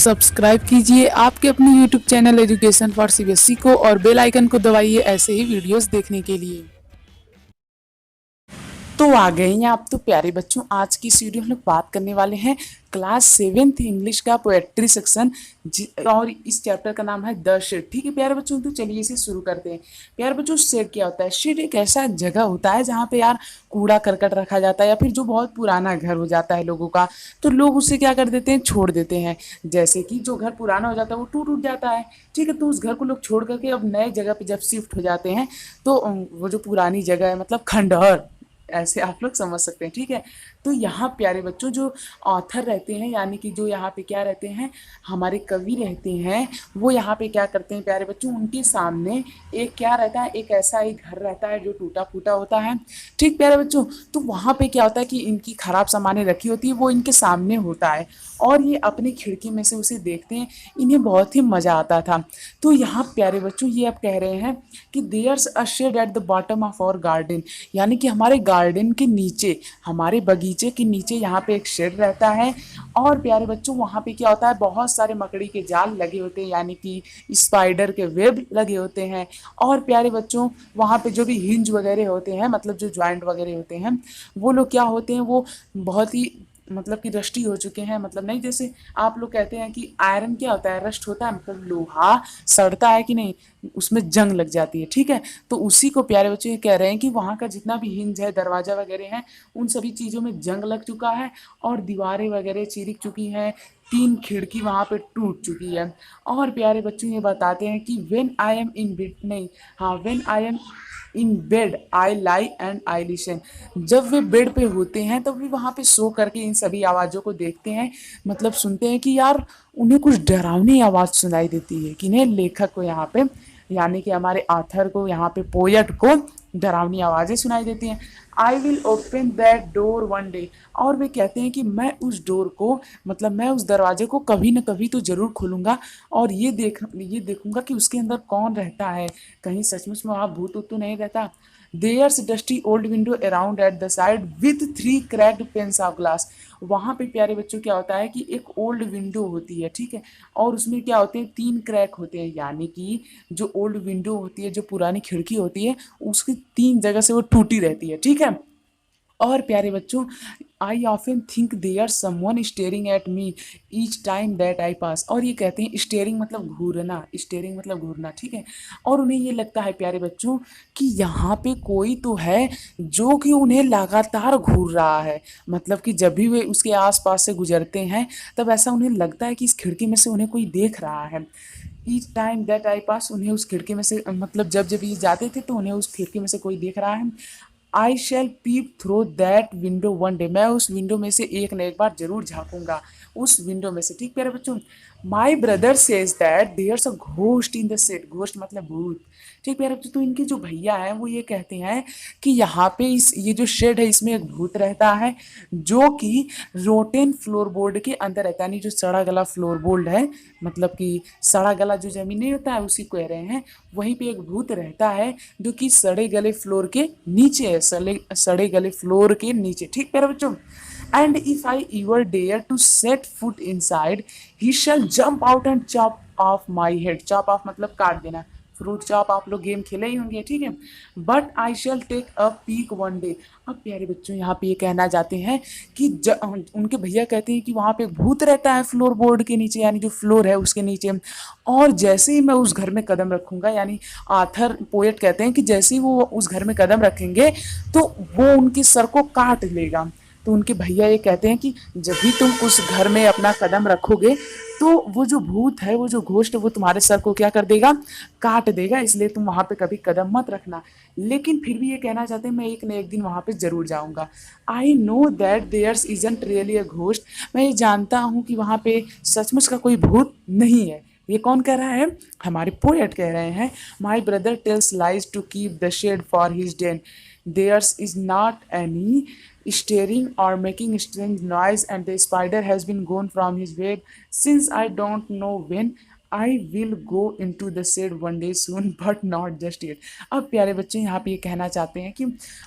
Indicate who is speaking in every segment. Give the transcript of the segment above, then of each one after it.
Speaker 1: Subscribe कीजिए आपके अपने YouTube channel education for CBSE को और बेल आइकन को दबाइए ऐसे ही वीडियोस देखने के लिए। तो आ गए हैं आप तो प्यारे बच्चों, आज की इस वीडियो में हम लोग बात करने वाले हैं क्लास 7th इंग्लिश का पोएट्री सेक्शन और इस चैप्टर का नाम है द शेड। ठीक है प्यारे बच्चों, तो चलिए इसे शुरू करते हैं। प्यारे बच्चों, शेड क्या होता है? शेड एक ऐसा जगह होता है जहाँ पे यार कूड़ा करकट रखा जाता है या फिर जो बहुत पुराना घर हो जाता है लोगों का, तो लोग उसे क्या कर देते हैं, छोड़ देते हैं। जैसे कि जो घर पुराना हो जाता है वो टूट उठ जाता है, ठीक है, तो उस घर को लोग छोड़ करके अब नए जगह पे जब शिफ्ट हो जाते हैं तो वो जो पुरानी जगह है मतलब खंडहर, ऐसे आप लोग समझ सकते हैं। ठीक है, तो यहाँ प्यारे बच्चों जो ऑथर रहते हैं यानी कि जो यहाँ पे क्या रहते हैं, हमारे कवि रहते हैं, वो यहाँ पे क्या करते हैं प्यारे बच्चों, उनके सामने एक क्या रहता है, एक ऐसा एक घर रहता है जो टूटा फूटा होता है। ठीक प्यारे बच्चों, तो वहाँ पे क्या होता है कि इनकी खराब सामानें रखी होती है, वो इनके सामने होता है और ये अपनी खिड़की में से उसे देखते हैं, इन्हें बहुत ही मज़ा आता था। तो यहाँ प्यारे बच्चों ये अब कह रहे हैं कि there's a shed at the bottom of our garden, यानी कि हमारे गार्डन के नीचे, हमारे बगीचे के नीचे यहाँ पे एक शेड रहता है। और प्यारे बच्चों वहाँ पे क्या होता है, बहुत सारे मकड़ी के जाल लगे होते हैं यानी कि स्पाइडर के वेब लगे होते हैं। और प्यारे बच्चों वहाँ पे जो भी हिंज वगैरह होते हैं, मतलब जो ज्वाइंट वगैरह होते हैं, वो लोग क्या होते हैं, वो बहुत ही मतलब कि रस्टी हो चुके हैं। मतलब नहीं, जैसे आप लोग कहते हैं कि आयरन क्या होता है, रस्ट होता है, मतलब लोहा सड़ता है कि नहीं, उसमें जंग लग जाती है। ठीक है, तो उसी को प्यारे बच्चे ये कह रहे हैं कि वहाँ का जितना भी हिंज है, दरवाजा वगैरह है, उन सभी चीज़ों में जंग लग चुका है और दीवारें वगैरह चिरिक चुकी हैं, 3 खिड़की वहाँ पे टूट चुकी है। और प्यारे बच्चों ये बताते हैं कि when I am in bed, नहीं हाँ, when I am in bed I lie and I listen, जब वे बेड पे होते हैं तब भी वहाँ पे सो करके इन सभी आवाज़ों को देखते हैं, मतलब सुनते हैं कि यार उन्हें कुछ डरावनी आवाज़ सुनाई देती है। किन्हें? लेखक को, यहाँ पे यानी कि हमारे आथर को, यहाँ पे पोएट को डरावनी आवाज़ें सुनाई देती हैं। I will open that door one day, और वे कहते हैं कि मैं उस डोर को, मतलब मैं उस दरवाजे को कभी न कभी तो ज़रूर खोलूँगा और ये देखूँगा कि उसके अंदर कौन रहता है, कहीं सचमुच में वहाँ भूत ऊत तो नहीं रहता। There's dusty old window around at the side with 3 cracked panes of glass, वहाँ पे प्यारे बच्चों क्या होता है कि एक ओल्ड विंडो होती है, ठीक है, और उसमें क्या होते हैं, 3 क्रैक होते हैं, यानी कि जो ओल्ड विंडो होती है, जो पुरानी खिड़की होती है, उसकी 3 जगह से वो टूटी रहती है। ठीक है, और प्यारे बच्चों I often think there someone staring at me each time that I pass, और ये कहते हैं स्टेयरिंग मतलब घूरना, स्टेयरिंग मतलब घूरना। ठीक है, और उन्हें ये लगता है प्यारे बच्चों कि यहाँ पे कोई तो है जो कि उन्हें लगातार घूर रहा है, मतलब कि जब भी वे उसके आसपास से गुजरते हैं तब ऐसा उन्हें लगता है कि इस खिड़की में से उन्हें कोई देख रहा है। ईच टाइम दैट आई पास, उन्हें उस खिड़की में से, मतलब जब जब ये जाते थे तो उन्हें उस खिड़की में से कोई देख रहा है। I shall peep through that window one day, मैं उस विंडो में से एक न एक बार जरूर झांकूंगा उस विंडो में से। ठीक प्यारे बच्चों, my brother says that there's a ghost in the set, ghost मतलब भूत। ठीक प्यारे बच्चों, तो इनके जो भैया हैं वो ये कहते हैं कि यहाँ पे इस ये जो शेड है इसमें एक भूत रहता है जो कि रोटेन फ्लोरबोर्ड के अंदर रहता है, यानी जो सड़ा गला फ्लोरबोर्ड है, मतलब कि सड़ा गला जो जमीन नहीं होता है उसी को कह रहे हैं, वहीं पे एक भूत रहता है जो कि सड़े गले फ्लोर के नीचे है, सड़े गले फ्लोर के नीचे। ठीक प्यारे बच्चों, and if I ever dare to set foot inside he shall jump out and chop off my head, chop off मतलब काट देना, फ्रूट चॉप आप लोग गेम खेले ही होंगे। ठीक है, but I shall take a peek one day. अब प्यारे बच्चों यहाँ पे ये कहना चाहते हैं कि उनके भैया कहते हैं कि वहाँ पे एक भूत रहता है फ्लोर बोर्ड के नीचे, यानी जो फ्लोर है उसके नीचे, और जैसे ही मैं उस घर में कदम रखूंगा, यानी आथर पोएट कहते हैं कि जैसे ही वो उस घर में कदम रखेंगे तो वो उनके सर को काट लेगा। तो उनके भैया ये कहते हैं कि जब भी तुम उस घर में अपना कदम रखोगे तो वो जो भूत है, वो जो घोस्ट है, वो तुम्हारे सर को क्या कर देगा, काट देगा, इसलिए तुम वहां पे कभी कदम मत रखना। लेकिन फिर भी ये कहना चाहते हैं मैं एक न एक दिन वहां पे जरूर जाऊंगा। I know that there's isn't really a ghost, मैं ये जानता हूँ कि वहां पे सचमुच का कोई भूत नहीं है। ये कौन कह रहा है? हमारे पोएट कह रहे हैं। My brother tells lies to keep the shed for his den, there's is not any staring or making strange noise and the spider has been gone from his web since I don't know when. I will go into the shed one day soon but not just yet. अब प्यारे बच्चे यहाँ पे ये कहना चाहते हैं कि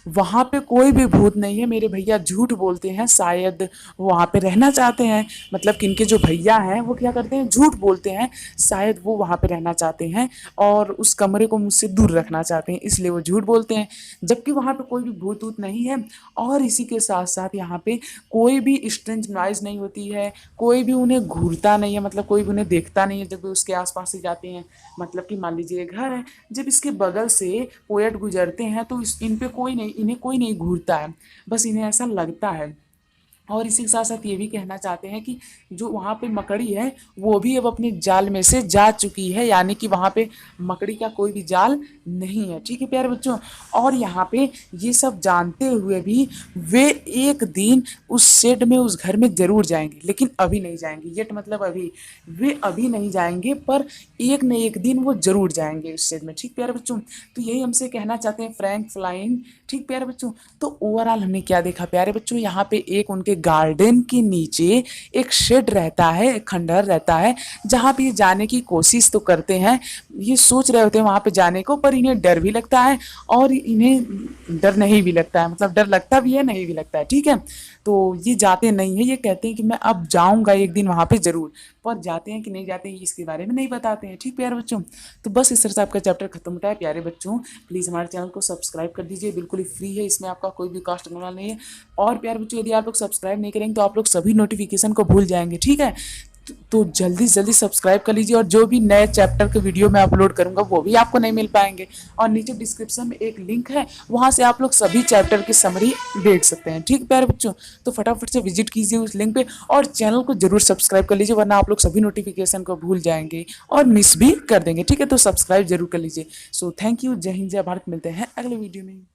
Speaker 1: वहाँ पे कोई भी भूत नहीं है, मेरे भैया झूठ बोलते हैं, शायद वो वहाँ पे रहना चाहते हैं। मतलब कि इनके जो भैया हैं वो क्या करते हैं, झूठ बोलते हैं, शायद वो वहाँ पे रहना चाहते हैं और उस कमरे को मुझसे दूर रखना चाहते हैं, इसलिए वो झूठ बोलते हैं। जबकि वहाँ पे कोई भी भूत ऊत नहीं है और इसी के साथ साथ यहाँ पे कोई भी स्ट्रेंज नॉइज नहीं होती है, कोई भी उन्हें घूरता नहीं है, मतलब कोई भी उन्हें देखता नहीं है जब भी उसके आसपास से जाते हैं। मतलब कि मान लीजिए घर है, जब इसके बगल से पोएट गुजरते हैं तो इन पे कोई नहीं, इन्हें कोई नहीं घूरता है, बस इन्हें ऐसा लगता है। और इसी के साथ साथ ये भी कहना चाहते हैं कि जो वहाँ पे मकड़ी है वो भी अब अपने जाल में से जा चुकी है, यानी कि वहाँ पे मकड़ी का कोई भी जाल नहीं है। ठीक है प्यारे बच्चों, और यहाँ पे ये सब जानते हुए भी वे एक दिन उस शेड में, उस घर में ज़रूर जाएंगे, लेकिन अभी नहीं जाएंगे। येट मतलब अभी, वे अभी नहीं जाएंगे पर एक न एक दिन वो ज़रूर जाएंगे उस शेड में। ठीक प्यारे बच्चों, तो यही हमसे कहना चाहते हैं फ्रैंक फ्लाइन। ठीक प्यारे बच्चों, तो ओवरऑल हमने क्या देखा प्यारे बच्चों, यहाँ पे एक उनके गार्डन के नीचे एक शेड रहता है, एक खंडहर रहता है, जहाँ पे ये जाने की कोशिश तो करते हैं, ये सोच रहे होते हैं वहाँ पे जाने को, पर इन्हें डर भी लगता है और इन्हें डर नहीं भी लगता है, मतलब डर लगता भी है नहीं भी लगता है। ठीक है, तो ये जाते नहीं है, ये कहते हैं कि मैं अब जाऊँगा एक दिन वहाँ पे ज़रूर, पर जाते हैं कि नहीं जाते हैं इसके बारे में नहीं बताते हैं। ठीक प्यारे बच्चों, तो बस इस तरह से आपका चैप्टर खत्म होता है। प्यारे बच्चों प्लीज़ हमारे चैनल को सब्सक्राइब कर दीजिए, बिल्कुल ही फ्री है, इसमें आपका कोई भी कॉस्ट करने वाला नहीं है। और प्यारे बच्चों यदि आप लोग सब्सक्राइब नहीं करेंगे तो आप लोग सभी नोटिफिकेशन को भूल जाएंगे। ठीक है, तो जल्दी जल्दी सब्सक्राइब कर लीजिए, और जो भी नए चैप्टर के वीडियो मैं अपलोड करूंगा वो भी आपको नहीं मिल पाएंगे। और नीचे डिस्क्रिप्शन में एक लिंक है, वहां से आप लोग सभी चैप्टर की समरी देख सकते हैं। ठीक प्यारे बच्चों, तो फटाफट से विजिट कीजिए उस लिंक पे और चैनल को जरूर सब्सक्राइब कर लीजिए, वरना आप लोग सभी नोटिफिकेशन को भूल जाएंगे और मिस भी कर देंगे। ठीक है, तो सब्सक्राइब जरूर कर लीजिए। सो थैंक यू, जय हिंद जय भारत, मिलते हैं अगले वीडियो में।